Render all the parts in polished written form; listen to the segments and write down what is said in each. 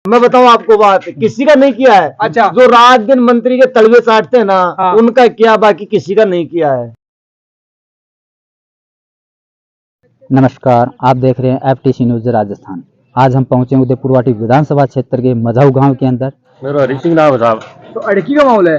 मैं बताऊं आपको बात, किसी का नहीं किया है। अच्छा। जो रात दिन मंत्री के तलवे चाटते हैं ना, हाँ। उनका किया, बाकी किसी का नहीं किया है। नमस्कार, आप देख रहे हैं FTC न्यूज राजस्थान। आज हम पहुंचे उदयपुरवाटी विधानसभा क्षेत्र के मझाऊ गांव के अंदर। मेरा हरी सिंह नाम है साहब। तो अड़की का माहौल है?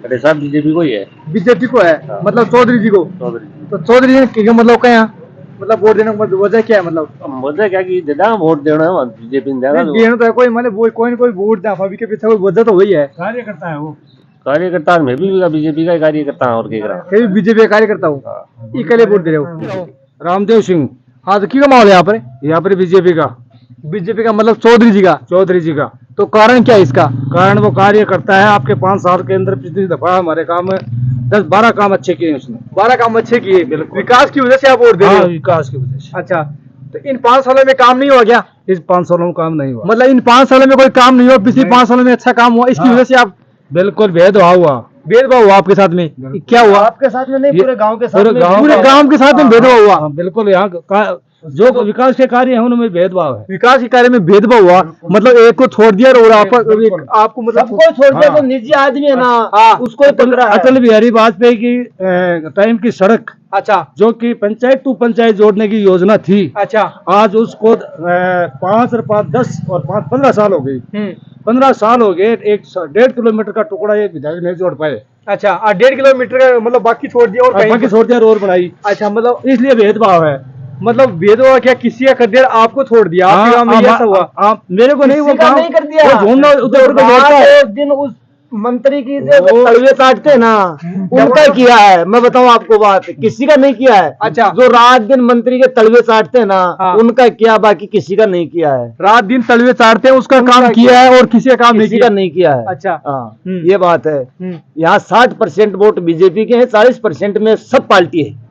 अरे साहब बीजेपी को ही है। बीजेपी को है? हाँ। मतलब चौधरी जी को? चौधरी। तो चौधरी जी ने मतलब क्या यहाँ मतलब वोट देने की वजह क्या है? मतलब मुझे क्या कि देना वोट देना है बीजेपी ने देना देना तो है कोई, मतलब वो कोई ना कोई वोट दे, अभी के पीछे कोई वजह तो वही है। कार्यकर्ता है वो। कार्यकर्ता मैं भी बीजेपी का ही कार्यकर्ता हूँ और क्या बीजेपी का कार्यकर्ता हूँ। इकले वोट दे रहे हो? रामदेव सिंह। हाँ, तो क्या माहौल है यहाँ पर बीजेपी का। बीजेपी का मतलब चौधरी जी का? चौधरी जी का। तो कारण क्या है इसका? कारण वो कार्य करता है। आपके 5 साल के अंदर पिछली दफा हमारे काम 10-12 काम अच्छे किए उसने। 12 काम अच्छे किए, विकास की वजह से आप वोट दे रहे हो? विकास की वजह से। अच्छा, तो इन 5 सालों में काम नहीं हुआ क्या? इस 5 सालों में काम नहीं हुआ। मतलब इन 5 सालों में कोई काम नहीं हुआ, पिछले 5 सालों में अच्छा काम हुआ, इसकी वजह से आप? बिल्कुल भेदभाव हुआ। भेदभाव हुआ आपके साथ में? क्या हुआ आपके साथ में नहीं, पूरे गांव के साथ में। पूरे गांव के साथ में भेदभाव हुआ? बिल्कुल, यहाँ जो विकास के कार्य है उनमें भेदभाव है। विकास के कार्य में भेदभाव हुआ, मतलब एक को छोड़ दिया और आपको मतलब सबको छोड़ दिया। तो निजी आदमी है ना, उसको ही पकड़ा है। अटल बिहारी वाजपेयी की टाइम की सड़क, अच्छा, जो कि पंचायत टू पंचायत जोड़ने की योजना थी, अच्छा, आज उसको 5 और 5 10 और 5 15 साल हो गई। 15 साल हो गए, 1.5 किलोमीटर का टुकड़ा एक विधायक नहीं जोड़ पाए। अच्छा, 1.5 किलोमीटर का मतलब बाकी छोड़ दिया और बाकी छोड़ दिया, रोड बनाई। अच्छा, मतलब इसलिए भेदभाव है। मतलब भेदभाव क्या? किसी का कर दिया, आपको छोड़ दिया? आपके गांव में ऐसा हुआ? मेरे को नहीं, वो किसी का नहीं कर दिया। वो ढूंढना उधर को जोड़ता है। एक दिन उस मंत्री की जो तलवे काटते हैं ना, उनका किया है। मैं बताऊं आपको बात, किसी का नहीं किया है। अच्छा। जो रात दिन मंत्री के तलवे चाटते हैं ना, हाँ। उनका किया, बाकी किसी का नहीं किया है। रात दिन तलवे चाटते हैं, उसका काम किया है और किसी का काम किसी का नहीं किया है। अच्छा। हाँ, ये बात है। यहाँ 60% वोट बीजेपी के हैं, 40% में सब पार्टी है।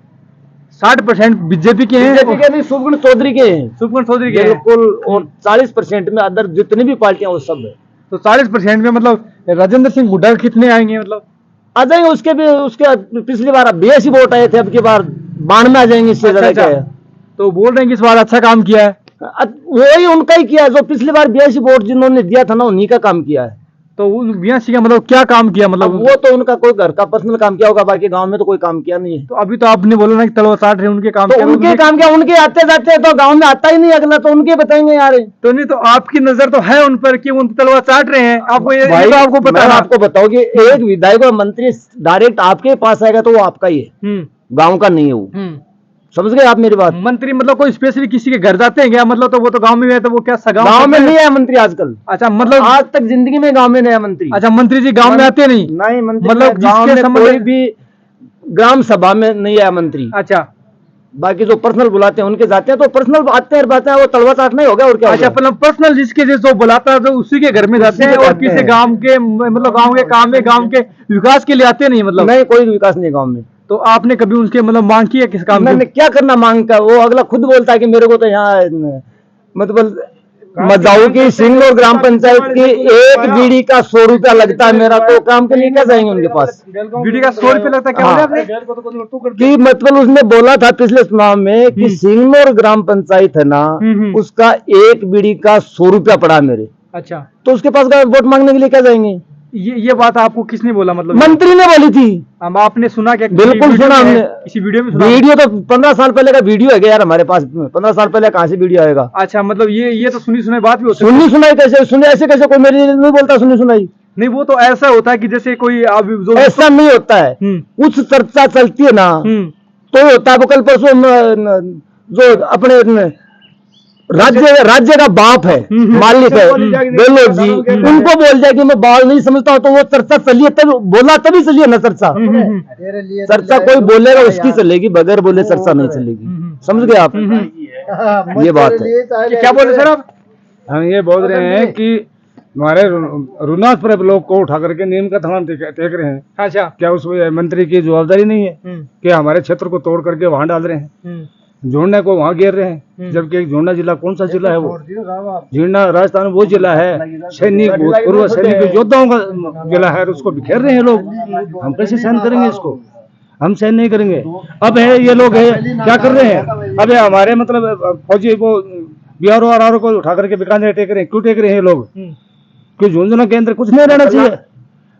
60% बीजेपी के हैं? बीजेपी के नहीं, सुखविंदर चौधरी के हैं। सुखविंदर चौधरी के बिल्कुल। और 40% में अदर जितनी भी पार्टियां वो सब है। तो 40% में मतलब राजेंद्र सिंह हुड्डा कितने आएंगे? मतलब आ जाएंगे, उसके भी, उसके पिछली बार 82 वोट आए थे, अब की बार 92 आ जाएंगे, इससे ज्यादा क्या है। तो बोल रहे हैं कि इस बार अच्छा काम किया है? वही उनका ही किया है, जो पिछली बार 82 वोट जिन्होंने दिया था ना, उन्हीं का काम किया है। तो मियां सिंह का मतलब क्या काम किया? मतलब वो तो उनका कोई घर का पर्सनल काम किया होगा, बाकी गांव में तो कोई काम किया नहीं है। तो अभी तो आपने बोला ना कि तलवा चाट रहे, उनके काम तो किया? उनके काम किया, उनके आते जाते तो गांव में आता ही नहीं अगला, तो उनके बताएंगे यार। तो नहीं, तो आपकी नजर तो है उन पर कि उन तलवा चाट रहे हैं? आपको ये भाई, तो आपको पता है? आपको बताओ कि एक विधायक और मंत्री डायरेक्ट आपके पास आएगा तो वो आपका ही है, गाँव का नहीं है वो। समझ गए आप मेरी बात? मंत्री मतलब कोई स्पेशली किसी के घर जाते हैं क्या? मतलब तो वो तो गांव में है, तो वो क्या गांव में नहीं है मंत्री आजकल? अच्छा, मतलब आज तक जिंदगी में गांव में नहीं है मंत्री। अच्छा, मंत्री जी गांव में आते नहीं? नहीं, मंत्री मतलब गांव जिसके में कोई भी ग्राम सभा में नहीं है मंत्री। अच्छा, बाकी जो पर्सनल बुलाते हैं उनके जाते हैं, तो पर्सनल आते हैं बातें, वो तलवा चाट नहीं हो गया और क्या? अच्छा, मतलब पर्सनल जिसके जो बुलाता है, जो उसी के घर में जाते हैं और किसी गांव के मतलब गांव के काम में, गांव के विकास के लिए आते नहीं? मतलब नहीं, कोई विकास नहीं गांव में। तो आपने कभी उनके मतलब मांग की है किस काम मैंने क्या करना मांग का? वो अगला खुद बोलता है कि मेरे को तो यहाँ मतलब मझाऊ की सिंह और ग्राम पंचायत की एक बीड़ी का 100 रुपया लगता है मेरा, तो काम के लिए क्या जाएंगे उनके पास? बीड़ी का 100 रुपया लगता है? क्या बोले आपने? कि मतलब उसने बोला था पिछले चुनाव में कि सिंगनौर ग्राम पंचायत है ना, उसका एक बीड़ी का 100 रुपया पड़ा मेरे। अच्छा, तो उसके पास वोट मांगने के लिए क्या जाएंगे? ये बात आपको किसने बोला? मतलब मंत्री ने बोली थी। हम आपने सुना क्या? बिल्कुल सुना हमने, इसी वीडियो में सुना? वीडियो तो 15 साल पहले का वीडियो है यार हमारे पास। 15 साल पहले कहाँ से वीडियो आएगा? अच्छा, मतलब ये तो सुनी सुनाई बात भी होती है? सुनी सुनाई कैसे? सुने ऐसे कैसे? कोई मेरी नहीं बोलता सुनी सुनाई। नहीं, वो तो ऐसा होता है कि जैसे कोई ऐसा नहीं होता है। कुछ चर्चा चलती है ना, तो होता है। वो कल परसों जो अपने राज्य का बाप है, मालिक है गहलोत जी, उनको बोल जाए कि मैं बाल नहीं समझता हूँ, तो वो चर्चा चलिए, तब बोला तभी चलिए ना चर्चा। चर्चा कोई बोलेगा उसकी चलेगी, बगैर बोले चर्चा नहीं चलेगी। समझ गए आप? ये बात है। क्या बोले सर आप? हम ये बोल रहे हैं कि हमारे रुनाथ पर लोग को उठा करके नीम का थाना टेक रहे हैं। अच्छा, क्या उस मंत्री की जवाबदारी नहीं है कि हमारे क्षेत्र को तोड़ करके वहां डाल रहे हैं, जोड़ने को वहां घेर रहे हैं? जबकि एक जोड़ना जिला कौन सा जिला है? वो जोड़ना राजस्थान वो जिला है, सैनिक भूतपूर्व सैनिक योद्धाओं का जिला है, उसको बिखेर रहे हैं लोग। हम कैसे सहन करेंगे इसको? हम सहन नहीं करेंगे। अब है ये लोग है क्या कर रहे हैं? अब है हमारे मतलब फौजी वो BRO RRO को उठा करके बीकानेर टेक रहे हैं। क्यों टेक रहे हैं ये लोग? क्यों झुंझुनू के अंदर कुछ नहीं रहना चाहिए?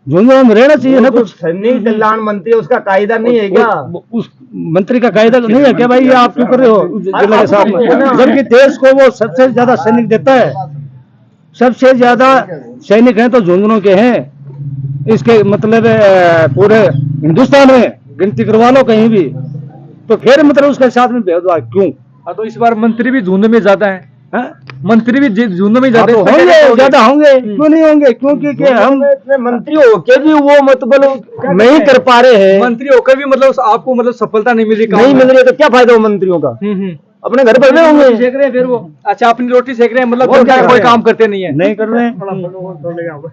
झुंझुनू में रहना चाहिए ना कुछ। सैनिक कल्याण मंत्री उसका कायदा नहीं है क्या? उस मंत्री का कायदा नहीं है क्या भाई? ये आप क्यों कर रहे हो जिला के साथ में? जबकि देश को वो सबसे ज्यादा सैनिक देता है, सबसे ज्यादा सैनिक हैं तो झुंझुनू के हैं। इसके मतलब पूरे हिंदुस्तान में गिनती करवा लो कहीं भी, तो फिर मतलब उसके साथ में भेदभाव क्यों? तो इस बार मंत्री भी झुंड में ज्यादा है, मंत्री भी झुंड में ज्यादा होंगे, ज्यादा होंगे। क्यों नहीं होंगे? क्योंकि हम इतने मंत्री होके भी वो मतलब नहीं कर पा रहे हैं। मंत्री होकर भी मतलब आपको मतलब सफलता नहीं मिली, नहीं मिल रही है तो क्या फायदा हो मंत्रियों का? अपने घर पर होंगे सेक रहे हैं फिर वो। अच्छा, अपनी रोटी सेक रहे हैं, मतलब और क्या कोई है? काम करते नहीं है, नहीं कर रहे हैं।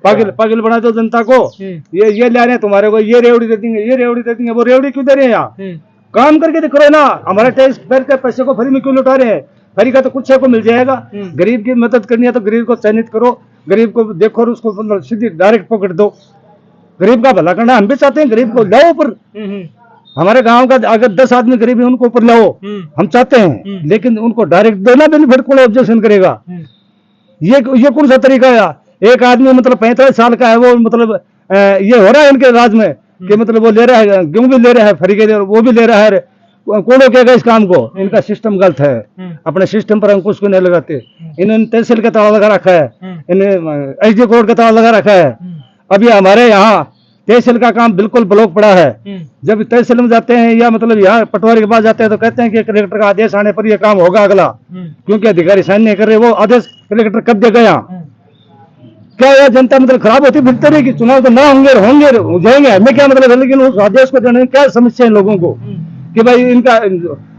पागल पागल बना दो जनता को। ये ले रहे हैं तुम्हारे को, ये रेवड़ी दे देंगे, ये रेवड़ी दे देंगे। वो रेवड़ी क्यों दे रहे हैं यहाँ? काम करके दिख रहे ना। हमारे टैक्स पेयर के पैसे को फ्री में क्यों लुटा रहे हैं? फ्री का तो कुछ को मिल जाएगा। गरीब की मदद करनी है तो गरीब को चयनित करो, गरीब को देखो और उसको मतलब सीधी डायरेक्ट पकड़ दो। गरीब का भला करना हम भी चाहते हैं, गरीब को लाओ ऊपर। हमारे गांव का अगर 10 आदमी गरीब है उनको ऊपर लाओ, हम चाहते हैं, लेकिन उनको डायरेक्ट देना बेनिफिट कौन ऑब्जेक्शन करेगा? ये कौन सा तरीका है? एक आदमी मतलब 45 साल का है, वो मतलब ये हो रहा है इनके राज में कि मतलब वो ले रहा है, गेहूं भी ले रहा है फ्री के लिए, वो भी ले रहा है। कौन रोकेगा इस काम को? इनका सिस्टम गलत है। अपने सिस्टम पर अंकुश को नहीं लगाते। इन्होंने तहसील का ताला लगा रखा है, इन्हें SD कोर्ट का ताला लगा रखा है। अभी हमारे यहाँ तहसील का काम बिल्कुल ब्लॉक पड़ा है। जब तहसील में जाते हैं या मतलब यहाँ पटवारी के पास जाते हैं तो कहते हैं कि कलेक्टर का आदेश आने पर यह काम होगा अगला, क्योंकि अधिकारी साइन नहीं कर रहे। वो आदेश कलेक्टर कब देगा यहाँ? क्या यह जनता मतलब खराब होती फिरते रहेगी? चुनाव तो ना होंगे हो जाएंगे, हमें क्या मतलब है, लेकिन उस आदेश को देने में क्या समस्या है लोगों को कि भाई इनका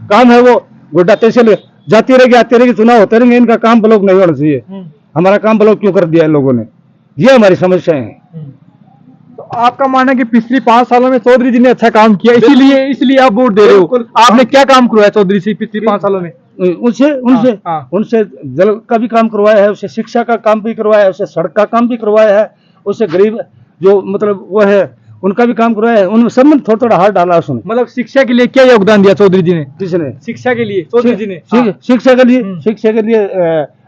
काम है वो गोड्डा तहसील जाती रहेगी आती रहेगी, चुनाव होते रहेंगे, इनका काम ब्लॉक नहीं होना चाहिए। हमारा काम ब्लॉक क्यों कर दिया है लोगों ने? ये हमारी समस्या है। तो आपका मानना है कि पिछले 5 सालों में चौधरी जी ने अच्छा काम किया, इसीलिए आप वोट दे रहे हो। आपने क्या काम करवाया चौधरी से पिछले 5 सालों में? उनसे जल का भी काम करवाया है, उससे शिक्षा का काम भी करवाया है, उससे सड़क का काम भी करवाया है, उससे गरीब जो मतलब वो है उनका भी काम करवाया है। उन सब में थोड़ा थोड़ा हाथ डाला उसने। मतलब शिक्षा के लिए क्या योगदान दिया चौधरी जी ने? किसने? शिक्षा के लिए चौधरी जी ने शिक्षा के लिए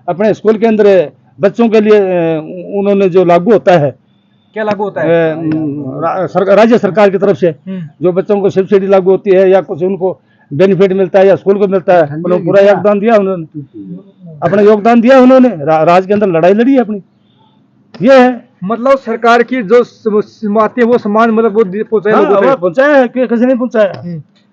अपने स्कूल के अंदर बच्चों के लिए उन्होंने जो लागू होता है, क्या लागू होता है? राज्य सरकार की तरफ से जो बच्चों को सब्सिडी लागू होती है या कुछ उनको बेनिफिट मिलता है या स्कूल को मिलता है, उन्होंने पूरा योगदान दिया। उन्होंने अपना योगदान दिया, उन्होंने राज के अंदर लड़ाई लड़ी है अपनी। ये है मतलब सरकार की जो आती है वो सामान मतलब वो पहुंचाया है, कैसे नहीं पहुंचाया?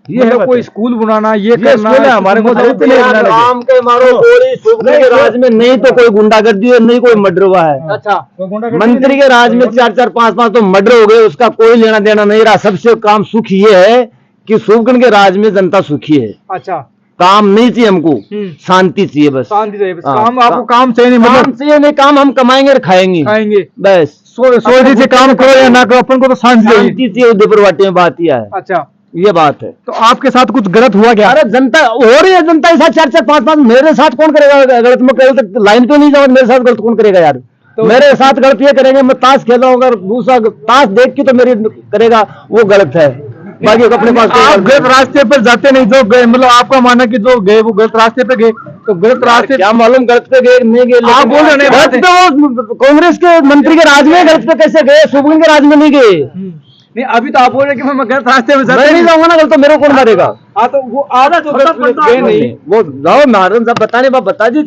ये मतलब कोई स्कूल बनाना, ये करना है हमारे को आम के मारो गोली सूखने के राज में नहीं तो कोई गुंडागर्दी है, नहीं कोई मर्डर हुआ है। अच्छा, मंत्री के राज में 4-4, 5-5 तो मर्डर हो गए, उसका कोई लेना देना नहीं रहा। सबसे काम सुख ये है कि सूखन के राज में जनता सुखी है। अच्छा, काम नहीं चाहिए हमको, शांति चाहिए बस। शांति चाहिए बस। हाँ, काम आपको काम चाहिए नहीं, काम मतलब चाहिए नहीं, काम हम कमाएंगे और खाएंगे बस। सोच से काम करो या ना करो, अपन को तो शांति चाहिए। उदयपुर वाटी में बात यह है। अच्छा, ये बात है। तो आपके साथ कुछ गलत हुआ क्या? अरे जनता हो रही है, जनता के साथ 4-4, 5-5। मेरे साथ कौन करेगा गलत? मैं कल तक लाइन पे नहीं जाऊंगा, मेरे साथ गलत कौन करेगा यार? तो मेरे साथ गलत ये करेंगे, मैं ताश खेल रहा हूँ, अगर दूसरा ताश देख के तो मेरी करेगा वो गलत है। बाकी अपने पास आप गलत रास्ते पर जाते नहीं, जो गए मतलब आपका मानना कि जो गए वो गलत रास्ते पे गए, तो गलत रास्ते क्या मालूम गलत पे गए नहीं गए? आप बोल रहे गलत पे वो कांग्रेस के मंत्री के राज में गलत पे कैसे गए? सुबह के राज में नहीं गए। नहीं, अभी तो आप बोल रहे कि मैं गलत रास्ते में मैं नहीं जाऊंगा ना गलत, तो मेरे को कौन मारेगा? हाँ, तो वो आप तो गए नहीं, वो जाओ, महाराज साहब बताने बता दीजिए।